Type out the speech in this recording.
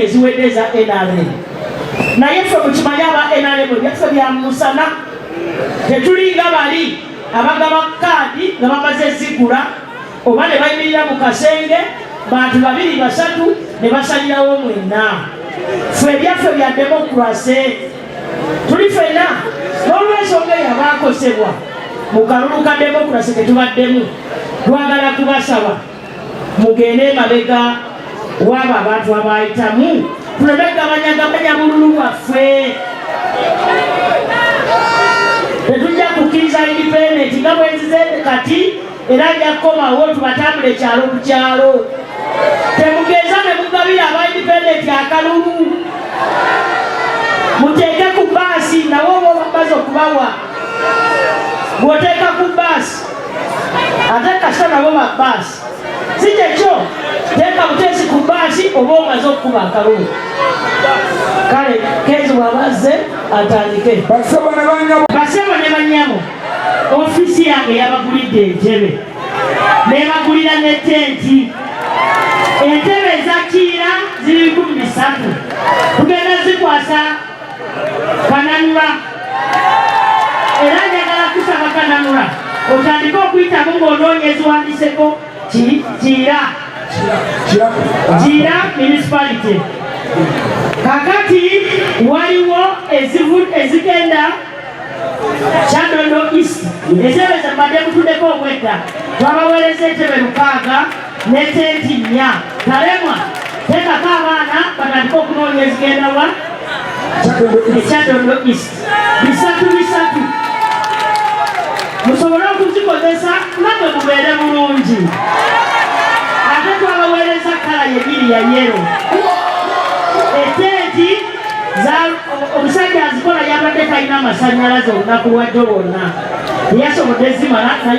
eziwedeza NRM naye ffe mukimanya aba NRM byaffe bya musana tetulinga bali abagaba kaadi nga bamaze zigula oba ne bayimirira mu kasenge bantu 2 3 ne basalirawo mwenna ffe byaffe bya demokrasi tuli ffenna n'olw'ensonga eyabakosebwa mu kalulu ka demokrasi ketubaddemu twagala kubasaba mugende emabega waba abantu abayitamu tulabegabanyagabanya bululu bwaffe tetujja kukkiriza independent nga bwenzize kati era nja kukomawo tubatambule kyalo ku kyalo temugeza ne mugabira aba independent akalulu muteeke ku baasi nawo oba bamaze okubawa bw'oteeka ku baasi ate kasita nabo ba baasi si kyekyo teeka buteesi ku baasi oba omaze okukuba akalulu kale Kezi bw'abazze atandike basebo ne banyamo ofiisi yange yabagulidde entebe nebagulira ne tenti entebe ezakiira ziri 13 tugenda zikwasa Kananura era njagala kusaba Kananura otandike okuyitamu ng'onoonya eziwandiseko Kiira municipality kakati waliwo ezigenda Kyadondo East entebe zembadde mutuddeko obwedda twabaweereza entebe 6 ne tenti 4 talemwa teekako abaana batandike okunoonya ezigenda wa Kyadondo East 3 musobole okuzikozesa nabwe mubeere bulungi ate twabaweereza kala yebiri ya yero etenti omusajja azikola yabadde talina amasanyalaze olunaku lwajjo lwonna teyasobodde zimala